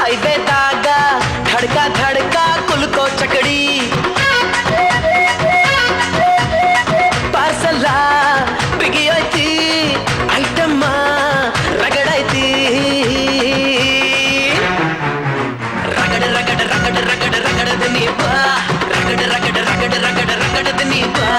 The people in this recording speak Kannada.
ಹೈವೇದಾಗ ಧಡ್ಕ ಧಡ್ಕ ಕುಲ್ಕೋ ಚಕಡಿ ಪಾರ್ಸಲ್ಲ ಬಿಗಿಯೈತಿ ಐಟಮ್ಮ ರಗಡೈತಿ ರಗಡ ರಗಡ ರಗಡ ರಗಡ ರಗಡದ ನೀ ಬಾ ರಗಡ ರಗಡ ರಗಡ ರಗಡ ರಗಡದ ನೀ ಬಾ